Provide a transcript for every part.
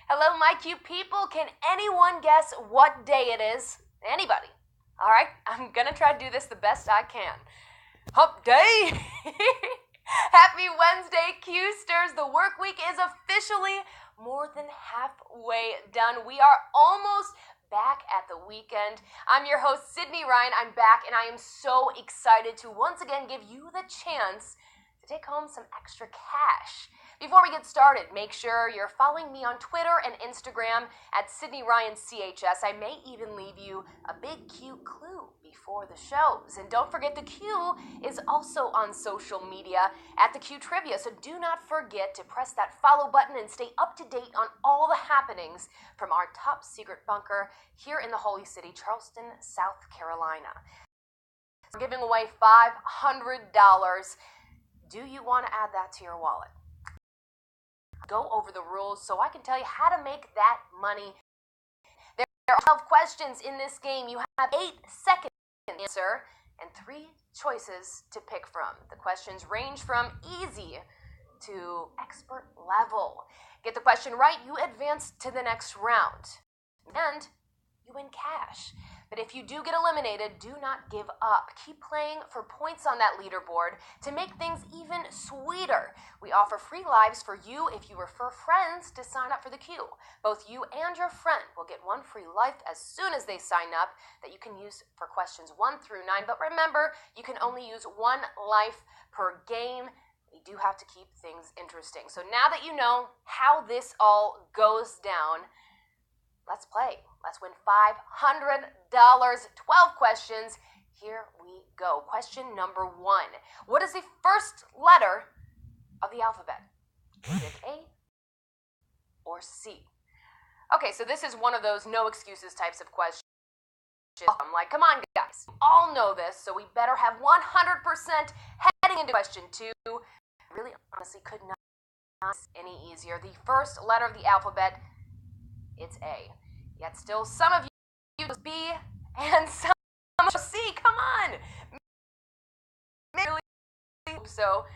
Hello, my cute people. Can anyone guess what day it is? Anybody? All right, I'm gonna try to do this the best I can. Hump day! Happy Wednesday, Q-sters. The work week is officially more than halfway done. We are almost back at the weekend. I'm your host, Sydney Ryan. I'm back, and I am so excited to once again give you the chance to take home some extra cash. Before we get started, make sure you're following me on Twitter and Instagram at Sydney Ryan CHS. I may even leave you a big cute clue before the shows. And don't forget the Q is also on social media at the Q Trivia. So do not forget to press that follow button and stay up to date on all the happenings from our top secret bunker here in the Holy City, Charleston, South Carolina. We're giving away $500. Do you want to add that to your wallet? Go over the rules so I can tell you how to make that money. There are 12 questions in this game. You have 8 seconds to answer and 3 choices to pick from. The questions range from easy to expert level. Get the question right, you advance to the next round. And you win cash. But if you do get eliminated, do not give up. Keep playing for points on that leaderboard to make things even sweeter. We offer free lives for you if you refer friends to sign up for the Q. Both you and your friend will get 1 free life as soon as they sign up that you can use for questions 1 through 9. But remember, you can only use 1 life per game. We do have to keep things interesting. So now that you know how this all goes down, let's play. Let's win $500. 12 questions. Here we go. Question number 1. What is the first letter of the alphabet? Is it A or C? Okay, so this is one of those no excuses types of questions. I'm like, come on, guys. You all know this, so we better have 100% heading into question 2. Really, honestly, could not be any easier. The first letter of the alphabet, it's A. Yet still, some of you choose B and some choose C. Come on! Maybe so,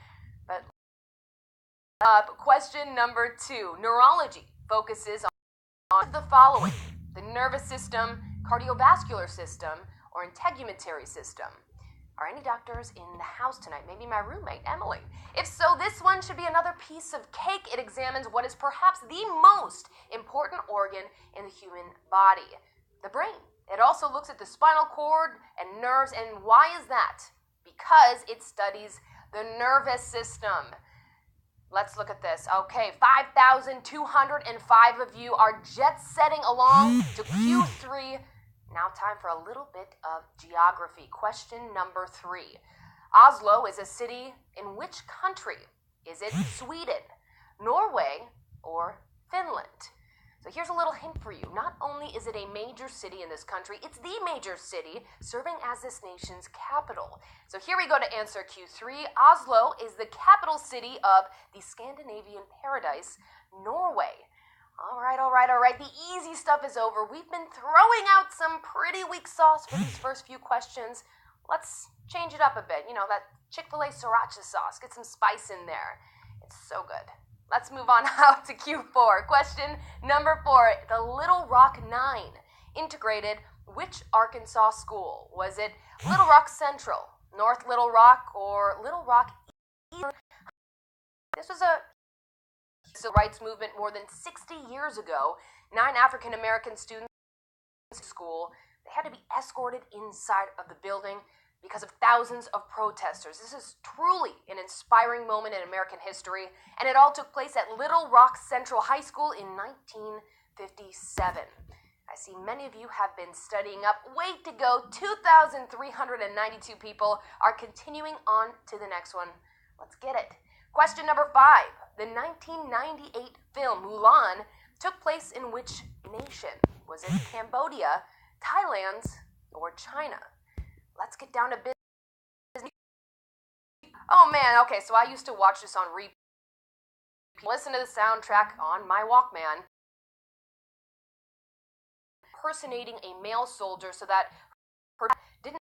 but question number 2. Neurology focuses on the following: the nervous system, cardiovascular system, or integumentary system. Are any doctors in the house tonight? Maybe my roommate, Emily. If so, this one should be another piece of cake. It examines what is perhaps the most important organ in the human body, the brain. It also looks at the spinal cord and nerves. And why is that? Because it studies the nervous system. Let's look at this. Okay, 5,205 of you are jet-setting along to Q3. Now time for a little bit of geography. Question number 3. Oslo is a city in which country? Is it Sweden, Norway, or Finland? So here's a little hint for you. Not only is it a major city in this country, it's the major city serving as this nation's capital. So here we go to answer Q3. Oslo is the capital city of the Scandinavian paradise, Norway. All right. The easy stuff is over. We've been throwing out some pretty weak sauce for these first few questions. Let's change it up a bit. You know, that Chick-fil-A sriracha sauce. Get some spice in there. It's so good. Let's move on out to Q4. Question number 4. The Little Rock 9 integrated which Arkansas school? Was it Little Rock Central, North Little Rock, or Little Rock East? This was a civil rights movement more than 60 years ago. 9 African American students in school They had to be escorted inside of the building because of thousands of protesters. This is truly an inspiring moment in American history, and it all took place at Little Rock Central High School in 1957. I see many of you have been studying up. Way to go. 2,392 people are continuing on to the next one. Let's get it. Question number 5. The 1998 film Mulan took place in which nation? Was it Cambodia, Thailand, or China? Let's get down to business. Oh man, okay, so I used to watch this on repeat. Listen to the soundtrack on my Walkman. Impersonating a male soldier so that her didn't,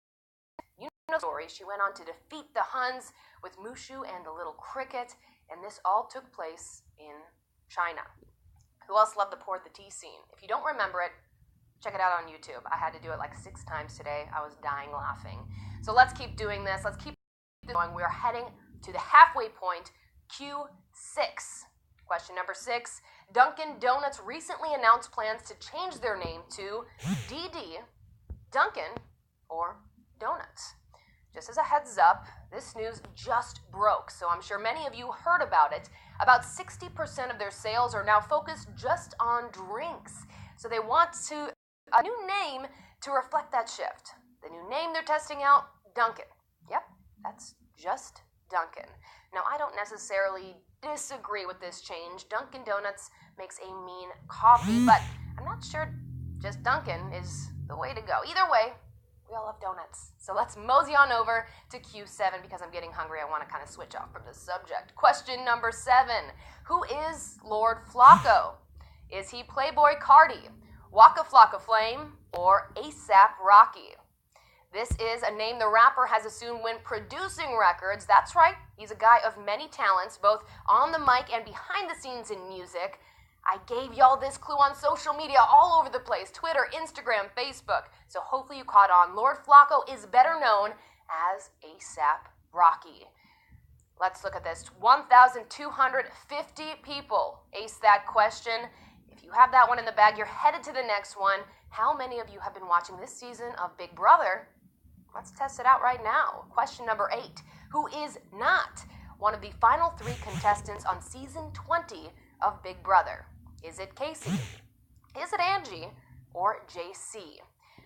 you know the story. She went on to defeat the Huns with Mushu and the little cricket, and this all took place in China. Who else loved the pour the tea scene? If you don't remember it, check it out on YouTube. I had to do it like 6 times today. I was dying laughing. So let's keep doing this. Let's keep going. We are heading to the halfway point, Q6. Question number 6. Dunkin' Donuts recently announced plans to change their name to DD, Dunkin', or Donuts. Just as a heads up, this news just broke, so I'm sure many of you heard about it. About 60% of their sales are now focused just on drinks. So they want a new name to reflect that shift. The new name they're testing out, Dunkin'. Yep, that's just Dunkin'. Now, I don't necessarily disagree with this change. Dunkin' Donuts makes a mean coffee, but I'm not sure just Dunkin' is the way to go. Either way, we all love donuts. So let's mosey on over to Q7 because I'm getting hungry. I want to kind of switch off from this subject. Question number 7. Who is Lord Flacco? Is he Playboy Cardi, Waka Flocka Flame, or ASAP Rocky? This is a name the rapper has assumed when producing records. That's right, he's a guy of many talents, both on the mic and behind the scenes in music. I gave y'all this clue on social media all over the place, Twitter, Instagram, Facebook. So hopefully you caught on. Lord Flacco is better known as ASAP Rocky. Let's look at this. 1,250 people aced that question. If you have that one in the bag, you're headed to the next one. How many of you have been watching this season of Big Brother? Let's test it out right now. Question number 8. Who is not one of the final 3 contestants on season 20 of Big Brother? Is it Casey? Is it Angie? Or JC?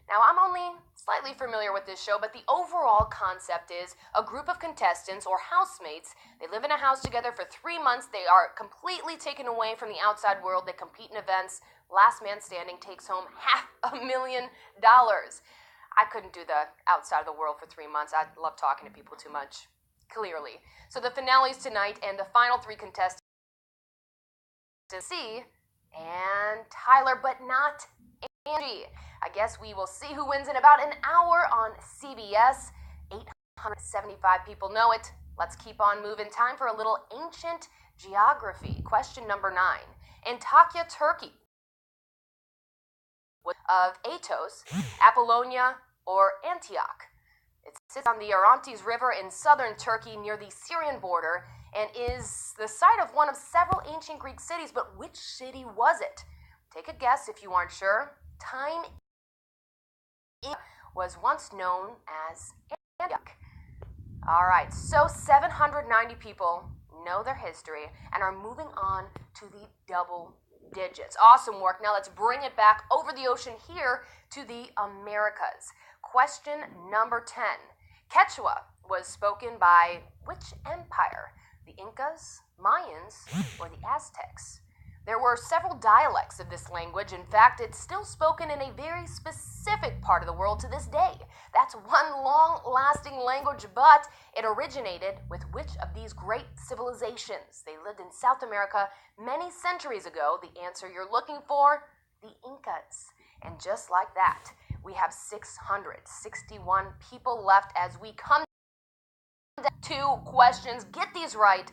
Now, I'm only slightly familiar with this show, but the overall concept is a group of contestants or housemates. They live in a house together for 3 months. They are completely taken away from the outside world. They compete in events. Last man standing takes home $500,000. I couldn't do the outside of the world for 3 months. I love talking to people too much, clearly. So the finale's tonight, and the final 3 contestants C and Tyler, but not Angie. I guess we will see who wins in about an hour on CBS. 875 people know it. Let's keep on moving. Time for a little ancient geography. Question number 9. Antakya, Turkey. Of Athos, Apollonia, or Antioch. It sits on the Orontes River in southern Turkey near the Syrian border and is the site of one of several ancient Greek cities, but which city was it? Take a guess if you aren't sure. Time was once known as Antioch. All right, so 790 people know their history and are moving on to the double digits. Awesome work. Now let's bring it back over the ocean here to the Americas. Question number 10. Quechua was spoken by which empire? The Incas, Mayans, or the Aztecs? There were several dialects of this language. In fact, it's still spoken in a very specific part of the world to this day. That's one long-lasting language, but it originated with which of these great civilizations? They lived in South America many centuries ago. The answer you're looking for? The Incas. And just like that, we have 661 people left as we come to 2 questions. Get these right.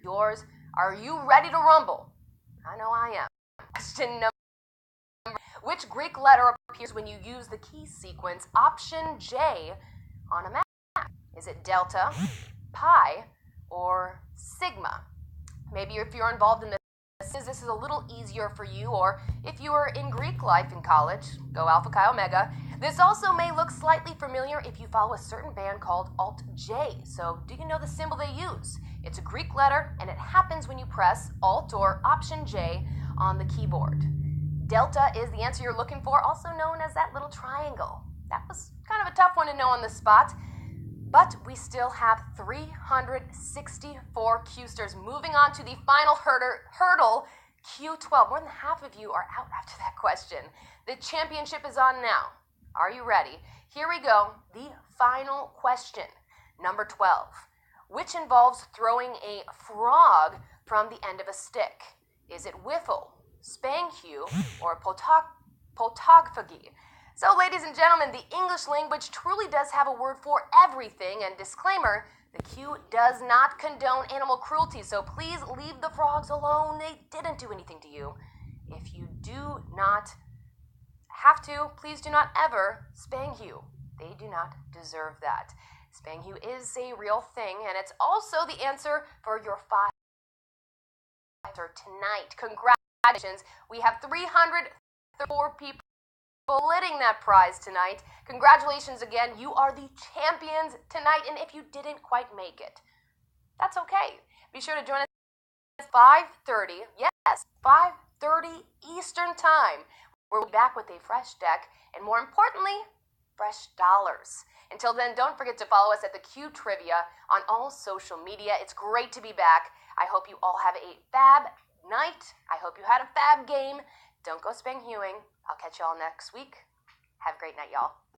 Yours. Are you ready to rumble? I know I am. Question number. Which Greek letter appears when you use the key sequence option J on a map? Is it delta, pi, or sigma? Maybe if you're involved in the this is a little easier for you, or if you were in Greek life in college, go Alpha Chi Omega. This also may look slightly familiar if you follow a certain band called Alt J. So do you know the symbol they use? It's a Greek letter, and it happens when you press Alt or Option J on the keyboard. Delta is the answer you're looking for, also known as that little triangle. That was kind of a tough one to know on the spot. But we still have 364 Qsters. Moving on to the final hurdle, Q12. More than half of you are out after that question. The championship is on now. Are you ready? Here we go. The final question, number 12, which involves throwing a frog from the end of a stick. Is it wiffle, spanghu, or potogfagy? So, ladies and gentlemen, the English language truly does have a word for everything, and disclaimer, the Q does not condone animal cruelty, so please leave the frogs alone. They didn't do anything to you. If you do not have to, please do not ever spanghu. They do not deserve that. Spanghu is a real thing, and it's also the answer for your 5 tonight. Congratulations. We have 304 people splitting that prize tonight. Congratulations again. You are the champions tonight, and if you didn't quite make it, that's okay. Be sure to join us at 5:30. Yes, 5:30 Eastern Time. We'll be back with a fresh deck, and more importantly, fresh dollars. Until then, don't forget to follow us at the Q Trivia on all social media. It's great to be back. I hope you all have a fab night. I hope you had a fab game. Don't go spanghuing. I'll catch y'all next week. Have a great night, y'all.